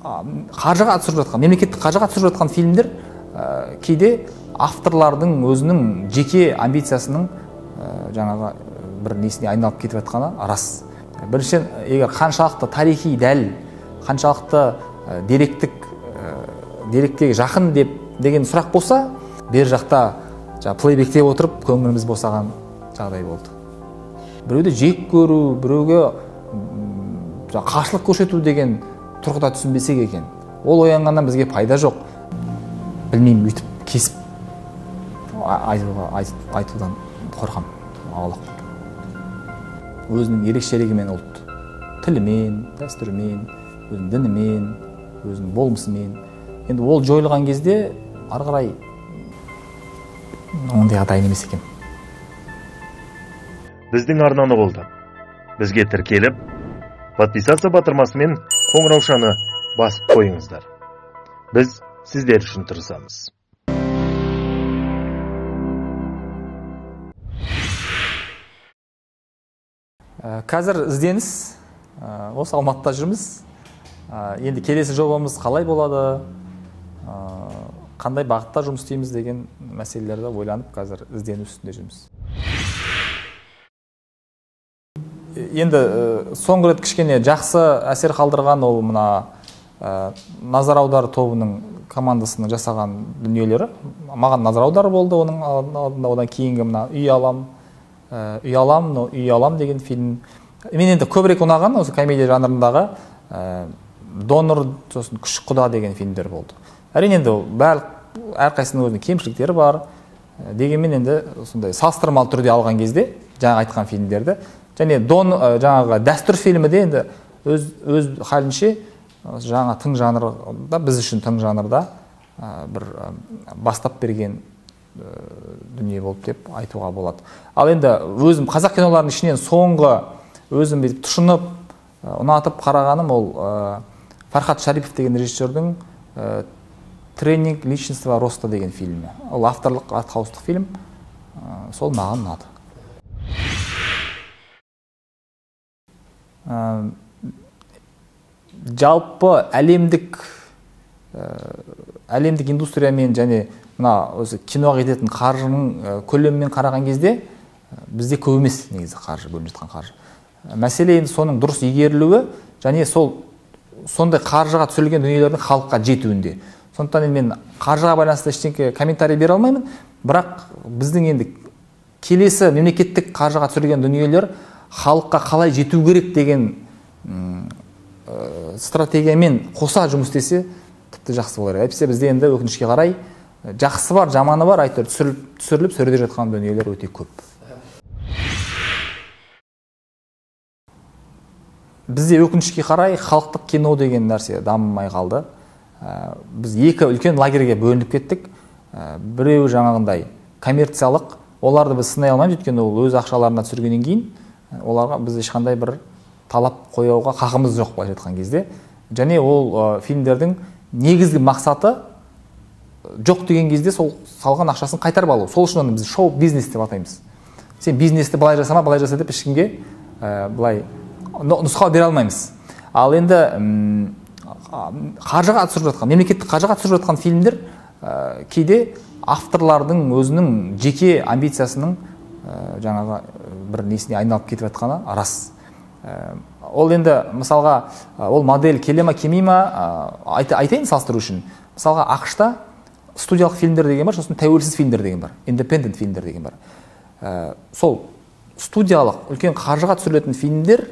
қаржыға түсіріп жатқан, мемлекеттік қаржыға түсіріп жатқан фильмдер кейде авторлардың өзінің жеке амбициясының жаңағы бір несіне айналып кетіп жатқаны рас. Біріншіден, егер қаншалықты тарихи дәл, қаншалықты дерекке жақын деген сұрақ болса, бер жақта плейбектеп отырып көңіліміз босаған жағдай болды. Біреуді жек көру, біреуге қарсылық көрсету деген тұрғыда түсінбесек екен, ол оянғаннан бізге пайда жоқ. Білмеймін, өйтіп кесіп айтудан қорқам. Өзінің ерекшелігімен ұлт, тілімен, дәстүрімен, өзінің дінімен, өзінің болмысымен. Енді ол жойылған кезде ары қарай ондайға дайын емес екен. Біздің арнаны қолдап, бізге тіркеліп, подписаться батырмасымен қоңыраушаны басып қойыңыздар. Біз сіздер үшін тырысамыз. Қазір ізденіс, осы Алматыда жүрміз. Енді келесі жобамыз қалай болады, қандай бағытта жұмыс істейміз деген мәселелерді ойланып, қазір іздену үстінде жүрміз. Енді соңғы рет кішкене жақсы әсер қалдырған ол мына Назар аудар тобының командасының жасаған дүниелері. Маған Назар аудар болды, оның алдында одан кейінгі мына Үй алам деген фильм. Мен енді көбірек ұнаған осы комедия жанрындағы Донор, сосын Күшік құда деген фильмдер болды. Әрине енді әрқайсының өзінің кемшіліктері бар. Дегенмен енді сондай салыстырмалы түрде алған кезде жаңа айтқан фильмдерді, және жаңағы дәстүр фильмі де енді өз халінше жаңа тың жанрда, біз үшін тың жанрда бір бастап берген дүние болып деп айтуға болады. Ал енді өзім қазақ киноларының ішінен соңғы өзім тұшынып, ұнатып қарағаным ол Фархат Шарипов деген режиссердің «Тренинг личностного роста» деген фильмі. Ол авторлық артхаустық фильм, сол маған ұнады. Жалпы әлемдік индустриямен және осы киноға кететін қаржының көлемімен қараған кезде бізде көп емес негізі қаржы, бөлініп жатқан қаржы. Мәселе енді соның дұрыс игерілуі және сондай қаржыға түсірілген дүниелердің халыққа жетуінде. Сондықтан мен қаржыға байланысты ештеңе комментарий бере алмаймын, бірақ біздің енді келесі мемлекеттік қаржыға түсірілген дүниелер халыққа қалай жету керек деген стратегиямен қоса жұмыс істесе тіпті жақсы болар. Әйтпесе бізде енді өкінішке қарай жақсы бар, жаманы бар, әйтеуір түсіріліп сөреде жатқан дүниелер өте көп. Бізде өкінішке қарай халықтық кино деген нәрсе дамымай қалды. Біз екі үлкен лагерьге бөлініп кеттік. Біреуі жаңағындай коммерциялық, оларды біз сынай алмаймыз, өйткені ол өз ақшаларына түсіргеннен кейін оларға біз ешқандай бір талап қоюға қақымыз жоқ былайша айтқан кезде. Және ол фильмдердің негізгі мақсаты жоқ деген кезде сол салған ақшасын қайтарып алу. Сол үшін біз шоу-бизнес деп атаймыз. Сен бизнесті былай жасама, былай жаса деп ешкімге былай нұсқау бере алмаймыз. Ал енді қаржыға түсіріп жатқан, мемлекеттік қаржыға түсіріп жатқан фильмдер кейде авторлардың өзінің жеке амбициясының жаңағы бір несіне айналып кетіп жатқаны рас. Ол енді мысалға ол модель келе ма келмей ма айтайын салыстыру үшін. Мысалға ақш-та студиялық фильмдер деген бар, сосын тәуелсіз фильмдер деген бар, independent фильмдер деген бар. Сол студиялық үлкен қаржыға түсірілетін фильмдер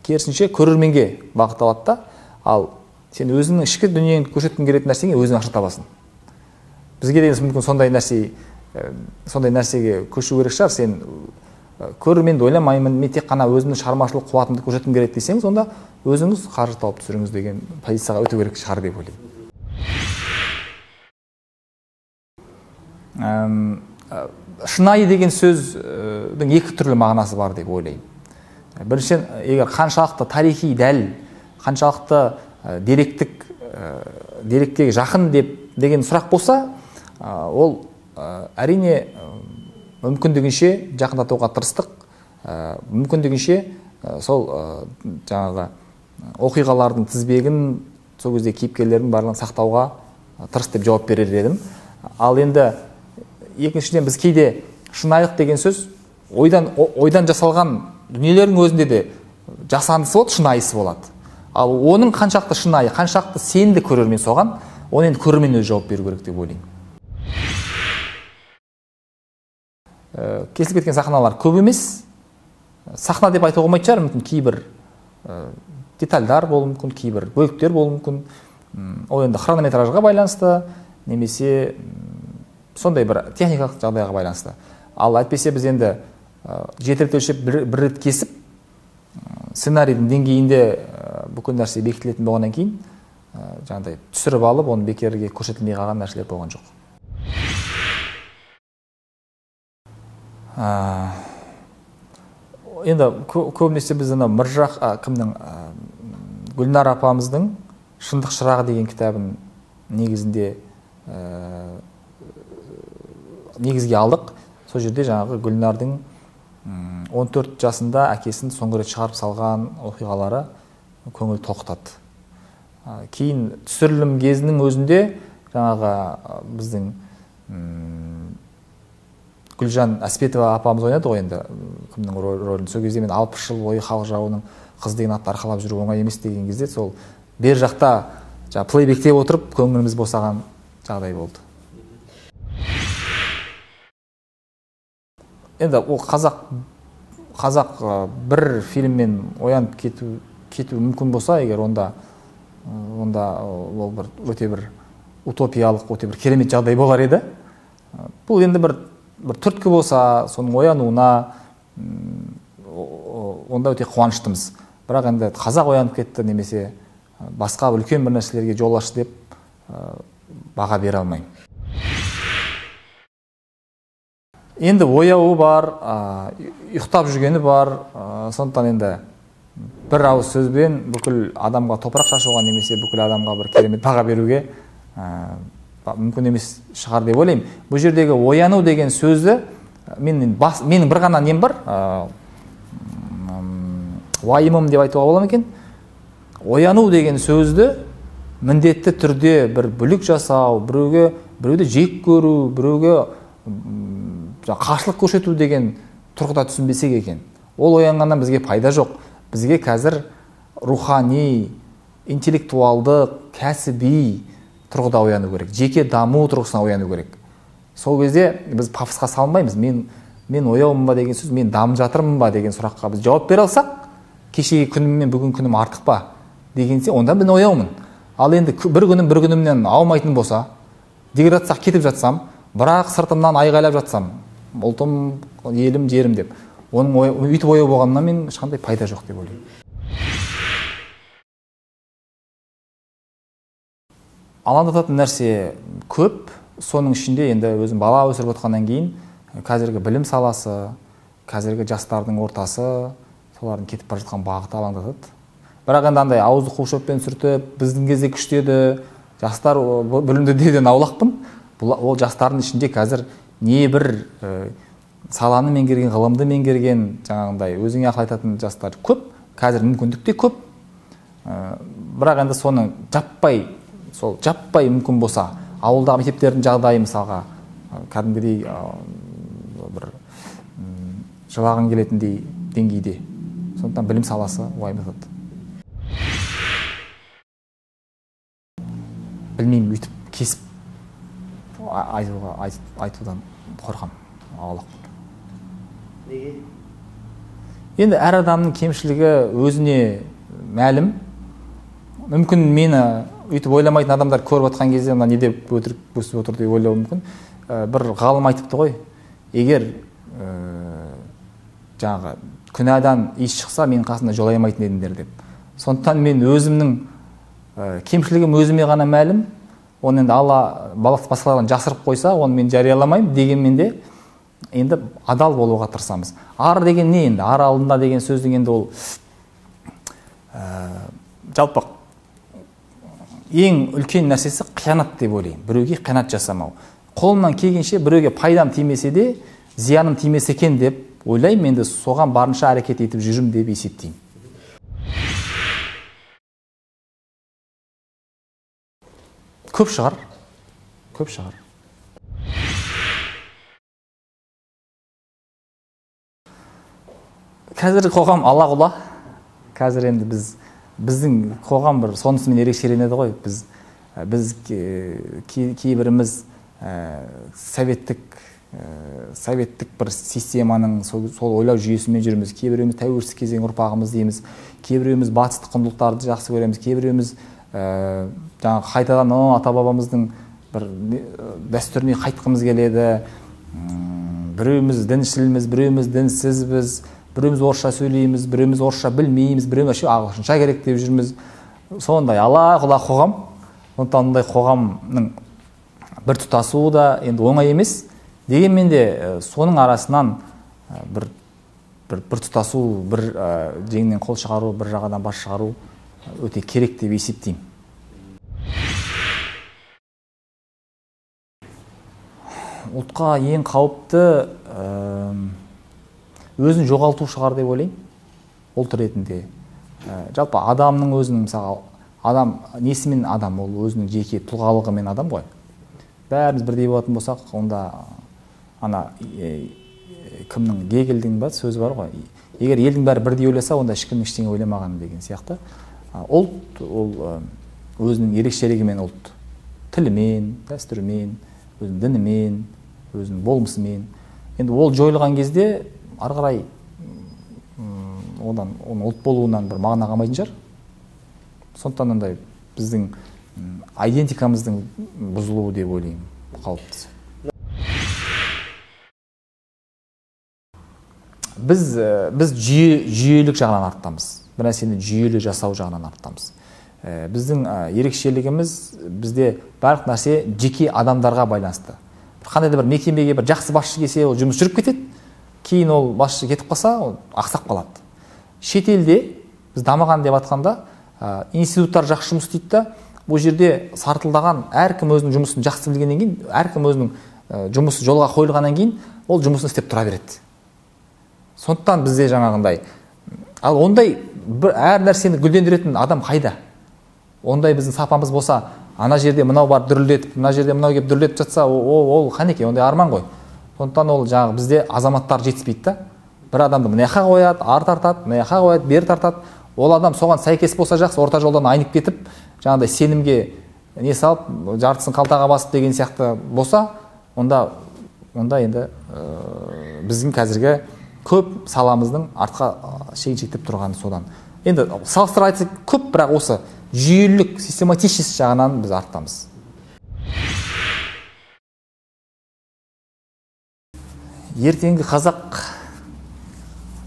керісінше көрерменге бағытталады да, ал сен өзіңнің ішкі дүниеңді көрсеткің келетін нәрсеңе өзің ақша табасың. Бізге деген мүмкін сондай нәрсеге көшу керек шығар. Сен көрерменді ойламаймын, мен тек қана өзімнің шығармашылық қуатымды көрсеткім келеді десеңіз, онда өзіңіз қаржы тауып түсіріңіз деген позицияға өту керек шығар деп ойлаймын. Шынайы деген сөздің екі түрлі мағынасы бар деп ойлаймын. Біріншіден, егер қаншалықты тарихи дәл, қаншалықты дерекке жақын деген сұрақ болса, ол әрине мүмкіндігінше жақындатуға тырыстық, мүмкіндігінше сол жаңағы оқиғалардың тізбегін сол кезде кейіпкерлердің барлығын сақтауға тырыс деп жауап берер едім. Ал енді екіншіден біз кейде шынайылық деген сөз ойдан жасалған дүниелердің өзінде де жасандысы болады, шынайысы болады. Ал оның қаншақты шынайы, қаншақты сенімді көрермен соған, оны енді көрермен өзі жауап беру керек деп ойлаймын. Кесіліп кеткен сахналар көп емес. Сахна деп айтуға болмайтын шығар, мүмкін кейбір детальдар болуы мүмкін, кейбір бөліктер болуы мүмкін. Ол енді хронометражға байланысты, немесе сондай бір техникалық жағдайға байланысты. Ал әйтпесе біз енді 7 рет өлшеп бір рет кесіп, сценарийдің деңгейінде бүкіл нәрсе бекітілетін болғаннан кейін, жаңағыдай түсіріп алып, оны бекерге көрсетілмей қалған нәрселер болған жоқ. Енді көбінесе біз Міржақ Гүлнар апамыздың «Шындық шырағы» деген кітабын негізге алдық. Сол жерде жаңағы Гүлнардың 14 жасында әкесін соңғы рет шығарып салған оқиғалары көңіл тоқтады. Кейін түсірілім кезінің өзінде жаңағы біздің Гүлжан Әспетова апамыз ойнады ғой енді кімнің рөлін. Сол кезде мен 60 жыл бойы халық жауының қыз деген атты арқалап жүру оңай емес деген кезде сол бер жақта плейбектеп отырып көңіліміз босаған жағдай болды. Енді ол қазақ бір фильммен оянып кету мүмкін болса, егер онда ол бір өте бір утопиялық, өте бір керемет жағдай болар еді. Бұл енді бір түрткі болса, соның оянуына онда өте қуаныштымыз. Бірақ енді қазақ оянып кетті немесе басқа үлкен бір нәрселерге жол ашты деп баға бере алмаймын. Енді ояуы бар, ұйықтап жүргені бар, сондықтан енді бір ауыз сөзбен бүкіл адамға топырақ шашуға немесе бүкіл адамға бір керемет баға беруге мүмкін емес шығар деп ойлаймын. Бұл жердегі ояну деген сөзді менің бір ғана нем бар, уайымым деп айтуға бола ма екен? Ояну деген сөзді міндетті түрде бір бүлік жасау, біреуді жек көру, біреуге қарсылық көрсету деген тұрғыда түсінбесек екен. Ол оянғаннан бізге пайда жоқ. Бізге қазір рухани, интеллектуалдық, кәсіби тұрғыда ояну керек. Жеке даму тұрғысынан ояну керек. Сол кезде біз пафосқа салынбаймыз. Мен ояумын ба деген сөз, мен дамып жатырмын ба деген сұраққа біз жауап бере алсақ, кешегі күнім мен бүгін күнім артық па дегенсе, онда мен ояумын. Ал енді бір күнімнен аумайтын болса, деградацияға кетіп жатсам, бірақ сыртымнан айғайлап жатсам, ұлтым, елім, жерім деп, оның үйтіп ояу болғанынан мен ешқандай пайда жоқ деп ойлаймын. Алаңдататын нәрсе көп, соның ішінде енді өзім бала өсіріп отқаннан кейін қазіргі білім саласы, қазіргі жастардың ортасы, солардың кетіп бара жатқан бағыты алаңдатады. Бірақ енді андай ауызды қу шөппен сүртіп, біздің кезде күшті еді, жастар білімді деуден аулақпын. Ол жастардың ішінде қазір не бір саланы меңгерген, ғылымды меңгерген, жаңағындай өзіңе ақыл айтатын жастар көп, қазір мүмкіндік те көп. Бірақ енді соны жаппай мүмкін болса, ауылдағы мектептердің жағдайы мысалға кәдімгідей бір жылағың келетіндей деңгейде. Сондықтан білім саласы уайымдатады. Білмеймін, үйтіп кесіп айтудан қорқам, аулақпын. Неге? Енді әр адамның кемшілігі өзіне мәлім. Мүмкін мені үйтіп ойламайтын адамдар көріп отқан кезде не деп өтірік өсіп отыр деп ойлауы мүмкін. Бір ғалым айтыпты ғой, егер жаңағы күнәдан иіс шықса, менің қасында жолаймайтын едіңдер деп. Сондықтан мен өзімнің кемшілігім өзіме ғана мәлім. Оны енді Алла басқалардан жасырып қойса, оны мен жарияламаймын дегенмен де енді адал болуға тырысамыз. Ар деген не енді? Ар алдында деген сөздің енді ол жалпы ең үлкен нәрсесі қиянат деп ойлаймын. Біреуге қиянат жасамау. Қолымнан келгенше біреуге пайдам тимесе де, зияным тимесе екен деп ойлаймын. Енді соған барынша әрекет етіп жүрмін деп есептеймін. көп шығар. Қазіргі қоғам ала-құла. Қазір енді біздің қоғам бір сонысымен ерекшеленеді ғой. Біз кейбіріміз советтік бір системаның сол ойлау жүйесімен жүрміз. Кейбіреуіміз тәуелсіз кезең ұрпағымыз дейміз. Кейбіреуіміз батыстық құндылықтарды жақсы көреміз. Кейбіреуіміз жаңағы қайтадан ата-бабамыздың бір дәстүріне қайтқымыз келеді. Біреуіміз діншілміз, біреуіміз дінсізбіз, біреуіміз орысша сөйлейміз, біреуіміз орысша білмейміз, біреуіміз ағылшынша керек деп жүрміз. Сондай ала-құла қоғам. Сондықтан ондай қоғамның бір тұтасуы да енді оңай емес. Дегенмен де соның арасынан бір тұтасу, бір жеңнен қол шығару, бір жағадан бас шығару өте керек деп есептеймін. Ұлтқа ең қауіпті өзін жоғалту шығар деп ойлаймын. Ұлт ретінде. Жалпы адамның өзінің, мысалы, адам несімен адам, ол өзінің жеке тұлғалығымен адам ғой. Бәріміз бірдей болатын болсақ, онда ана кімнің Гегельдің сөзі бар ғой. Егер елдің бәрі бірдей ойласа, онда ешкім ештеңе ойламаған деген сияқты. Ұлт ол өзінің ерекшелігімен ұлт. Тілімен, дәстүрімен, өзінің дінімен, өзінің болмысымен. Енді ол жойылған кезде ары қарай оның ұлт болуынан бір мағына қалмайтын шығар. Сондықтан ондай біздің идентикамыздың бұзылуы деп ойлаймын, қауіптісі. Біз жүйелік жағынан арттамыз. Бір нәрсені жүйелі жасау жағынан арттамыз. Біздің ерекшелігіміз бізде барлық нәрсе жеке адамдарға байланысты. Қандай да бір мекемеге бір жақсы басшы келсе, ол жұмыс жүріп кетеді. Кейін ол басшы кетіп қалса, ол ақсап қалады. Шетелде біз дамыған деп атқанда, институттар жақсы жұмыс істейді да, бұл жерде сартылдаған әркім өзінің жұмысын жақсы білгеннен кейін, әркім өзінің жұмысы жолға қойылғаннан кейін, ол жұмысын істеп тұра береді. Сондықтан бізде жаңағындай, ал ондай әр нәрсені гүлдендіретін адам қайда? Ондай біздің сапамыз болса, ана жерде мынау бар дүрілдетіп, мына жерде мынау кеп дүрілдетіп жатса, ол қанеке, ондай арман ғой. Сондықтан ол жаңағы бізде азаматтар жетіспейді да. Бір адамды мына жаққа қояды, ары тартады, мына жаққа қояды, бері тартады. Ол адам соған сәйкес болса жақсы, орта жолдан айнып кетіп, жаңағыдай сенімге не салып, жартысын қалтаға басып деген сияқты болса, онда енді біздің қазіргі көп саламыздың артқа шегіншектеп тұрғаны содан. Енді салыстыра айтсақ көп, бірақ осы жүйелік, систематичность жағынан біз арттамыз. Ертеңгі қазақ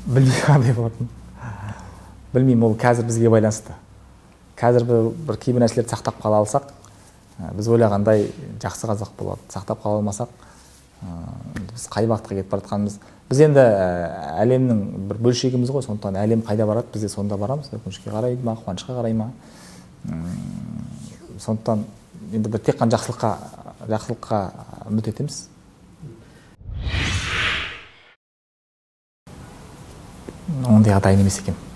білмей қандай болатын. Білмеймін, ол қазір бізге байланысты. Қазір бір кейбір нәрселерді сақтап қала алсақ, біз ойлағандай жақсы қазақ болады. Сақтап қала алмасақ, біз қай бағытқа кетіп бара жатқанымыз. Біз енді әлемнің бір бөлшегіміз ғой, сондықтан әлем қайда барады, біз де сонда барамыз. Өкінішке қарай ма, қуанышқа қарай ма. Сондықтан енді бір тек қана жақсылыққа үміт етеміз. Ондайға дайын емес екенмін.